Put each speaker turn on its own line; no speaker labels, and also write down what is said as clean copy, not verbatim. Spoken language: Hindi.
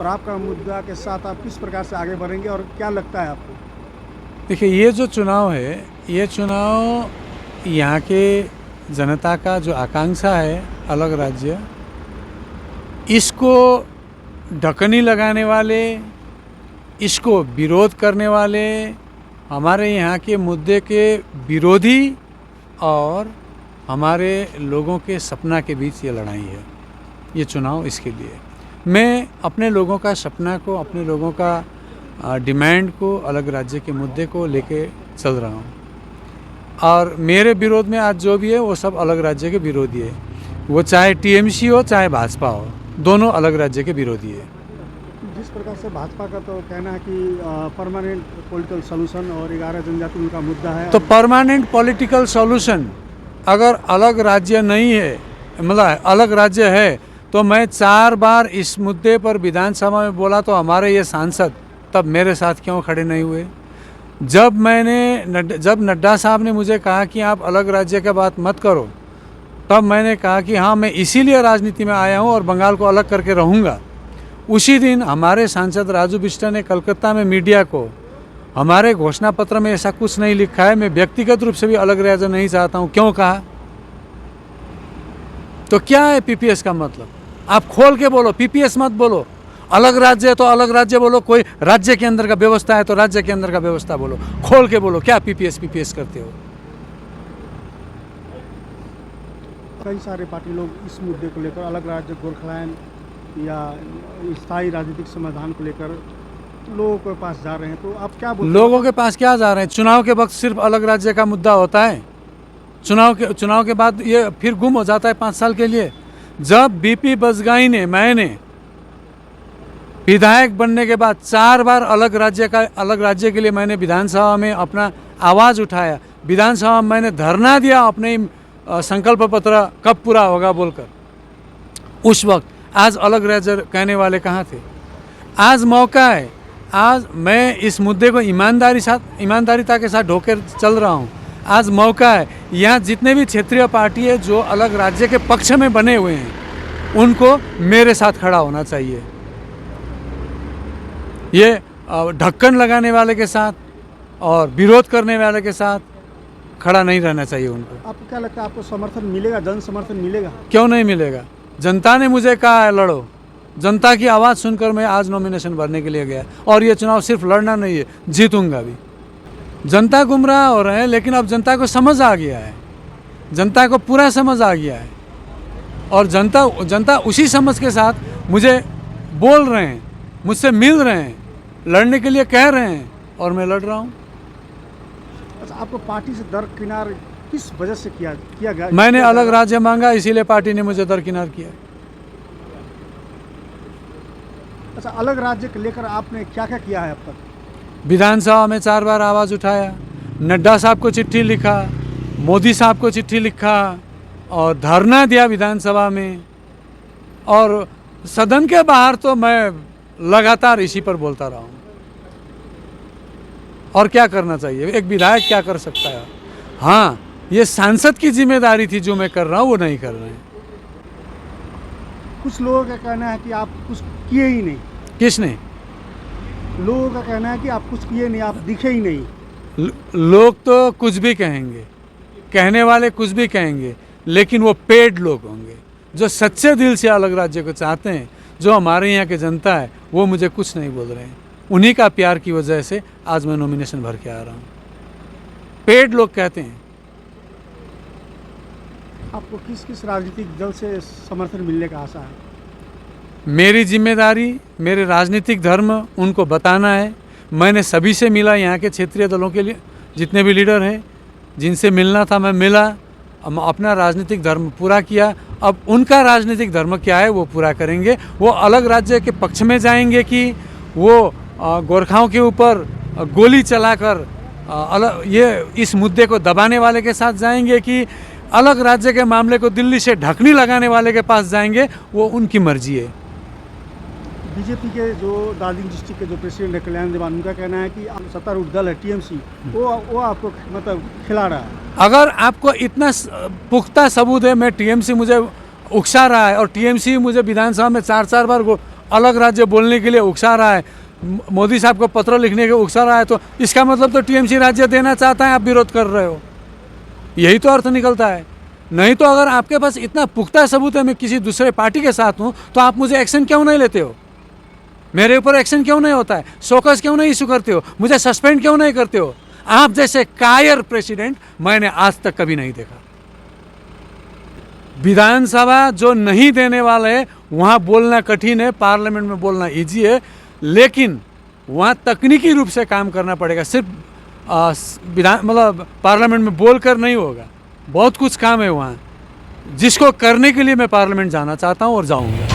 और आपका मुद्दा के साथ आप किस प्रकार से आगे बढ़ेंगे और क्या लगता है आपको?
देखिए, ये जो चुनाव है, ये चुनाव यहाँ के जनता का जो आकांक्षा है अलग राज्य, इसको ढकनी लगाने वाले, इसको विरोध करने वाले, हमारे यहाँ के मुद्दे के विरोधी और हमारे लोगों के सपना के बीच ये लड़ाई है। ये चुनाव इसके लिए मैं अपने लोगों का सपना को, अपने लोगों का डिमांड को, अलग राज्य के मुद्दे को लेके चल रहा हूँ। और मेरे विरोध में आज जो भी है वो सब अलग राज्य के विरोधी है। वो चाहे टीएमसी हो चाहे भाजपा हो, दोनों अलग राज्य के विरोधी है।
जिस प्रकार से भाजपा का तो कहना है कि परमानेंट पॉलिटिकल सॉल्यूशन और 11 जनजाति उनका मुद्दा है।
तो परमानेंट पॉलिटिकल सॉल्यूशन अगर अलग राज्य नहीं है, मतलब अलग राज्य है, तो मैं 4 बार इस मुद्दे पर विधानसभा में बोला तो हमारे ये सांसद तब मेरे साथ क्यों खड़े नहीं हुए? जब नड्डा साहब ने मुझे कहा कि आप अलग राज्य की बात मत करो, तब मैंने कहा कि हाँ, मैं इसीलिए राजनीति में आया हूँ और बंगाल को अलग करके रहूँगा। उसी दिन हमारे सांसद राजू बिष्ट ने कलकत्ता में मीडिया को, हमारे घोषणा पत्र में ऐसा कुछ नहीं लिखा है, मैं व्यक्तिगत रूप से भी अलग राज्य नहीं चाहता हूँ, क्यों कहा? तो क्या है पीपीएस का मतलब? आप खोल के बोलो, पीपीएस मत बोलो। अलग राज्य है तो अलग राज्य बोलो, कोई राज्य के अंदर का व्यवस्था है तो राज्य के अंदर का व्यवस्था बोलो, खोल के बोलो। क्या पीपीएस करते हो?
कई सारे पार्टी लोग इस मुद्दे को लेकर अलग राज्य गोरखालैंड या स्थायी राजनीतिक समाधान को लेकर लोगों के पास जा रहे हैं, तो आप क्या बोलते हैं?
लोगों के पास क्या जा रहे हैं? चुनाव के वक्त सिर्फ अलग राज्य का मुद्दा होता है। चुनाव के बाद ये फिर गुम हो जाता है 5 साल के लिए। जब बीपी बजगाई ने, मैंने विधायक बनने के बाद 4 बार अलग राज्य के लिए मैंने विधानसभा में अपना आवाज़ उठाया। विधानसभा में मैंने धरना दिया अपने संकल्प पत्र कब पूरा होगा बोलकर। उस वक्त आज अलग राज्य कहने वाले कहाँ थे? आज मौका है। आज मैं इस मुद्दे को ईमानदारीता के साथ ढोकर चल रहा हूँ। आज मौका है। यहाँ जितने भी क्षेत्रीय पार्टी है जो अलग राज्य के पक्ष में बने हुए हैं, उनको मेरे साथ खड़ा होना चाहिए। ये ढक्कन लगाने वाले के साथ और विरोध करने वाले के साथ खड़ा नहीं रहना चाहिए उनको।
आपको क्या लगता है, आपको समर्थन मिलेगा, जन समर्थन मिलेगा?
क्यों नहीं मिलेगा? जनता ने मुझे कहा है लड़ो। जनता की आवाज़ सुनकर मैं आज नॉमिनेशन भरने के लिए गया। और ये चुनाव सिर्फ लड़ना नहीं है, जीतूंगा भी। जनता गुमराह हो रहे हैं, लेकिन अब जनता को समझ आ गया है। जनता को पूरा समझ आ गया है। और जनता उसी समझ के साथ मुझे बोल रहे हैं, मुझसे मिल रहे हैं, लड़ने के लिए कह रहे हैं, और मैं लड़ रहा हूँ।
अच्छा, आपको पार्टी से दरकिनार किस वजह से किया गया?
मैंने अलग राज्य मांगा, इसीलिए पार्टी ने मुझे दरकिनार किया।
अच्छा, अलग राज्य को लेकर आपने क्या क्या किया है अब तक?
विधानसभा में 4 बार आवाज़ उठाया, नड्डा साहब को चिट्ठी लिखा, मोदी साहब को चिट्ठी लिखा और धरना दिया विधानसभा में। और सदन के बाहर तो मैं लगातार इसी पर बोलता रहा हूँ। और क्या करना चाहिए? एक विधायक क्या कर सकता है? हाँ, ये सांसद की जिम्मेदारी थी, जो मैं कर रहा हूँ वो नहीं कर रहे हैं।
कुछ लोगों का कहना है कि आप कुछ किए ही नहीं।
किसने?
लोगों का कहना है कि आप कुछ किए नहीं, आप दिखे ही नहीं।
लोग तो कुछ भी कहेंगे, कहने वाले कुछ भी कहेंगे, लेकिन वो पेड लोग होंगे जो सच्चे दिल से अलग राज्य को चाहते हैं। जो हमारे यहाँ की जनता है वो मुझे कुछ नहीं बोल रहे हैं। उन्हीं का प्यार की वजह से आज मैं नॉमिनेशन भर के आ रहा हूँ। पेड लोग कहते हैं।
आपको किस किस राजनीतिक दल से समर्थन मिलने का आशा है?
मेरी जिम्मेदारी, मेरे राजनीतिक धर्म उनको बताना है। मैंने सभी से मिला, यहाँ के क्षेत्रीय दलों के लिए जितने भी लीडर हैं, जिनसे मिलना था मैं मिला, अपना राजनीतिक धर्म पूरा किया। अब उनका राजनीतिक धर्म क्या है वो पूरा करेंगे। वो अलग राज्य के पक्ष में जाएंगे कि वो गोरखाओं के ऊपर गोली चलाकर ये इस मुद्दे को दबाने वाले के साथ जाएंगे कि अलग राज्य के मामले को दिल्ली से ढकनी लगाने वाले के पास जाएंगे, वो उनकी मर्जी है।
बीजेपी के जो दार्जिलिंग डिस्ट्रिक्ट के जो प्रेसिडेंट है कल्याण देवान, उनका कहना है कि सत्तारूढ़ दल है टीएमसी, वो आपको मतलब खिला रहा है।
अगर आपको इतना पुख्ता सबूत है, मैं टीएमसी मुझे उकसा रहा है और टीएमसी मुझे विधानसभा में 4 बार अलग राज्य बोलने के लिए उकसा रहा है, मोदी साहब को पत्र लिखने के उकसा रहा है, तो इसका मतलब तो टीएमसी राज्य देना चाहता है, आप विरोध कर रहे हो, यही तो अर्थ निकलता है। नहीं तो अगर आपके पास इतना पुख्ता सबूत है मैं किसी दूसरे पार्टी के साथ हूँ, तो आप मुझे एक्शन क्यों नहीं लेते हो? मेरे ऊपर एक्शन क्यों नहीं होता है? शोकस क्यों नहीं इशू करते हो? मुझे सस्पेंड क्यों नहीं करते हो? आप जैसे कायर प्रेसिडेंट मैंने आज तक कभी नहीं देखा। विधानसभा जो नहीं देने वाले है वहाँ बोलना कठिन है, पार्लियामेंट में बोलना इजी है, लेकिन वहाँ तकनीकी रूप से काम करना पड़ेगा। सिर्फ मतलब पार्लियामेंट में बोलकर नहीं होगा, बहुत कुछ काम है वहाँ, जिसको करने के लिए मैं पार्लियामेंट जाना चाहता हूँ और जाऊँगा।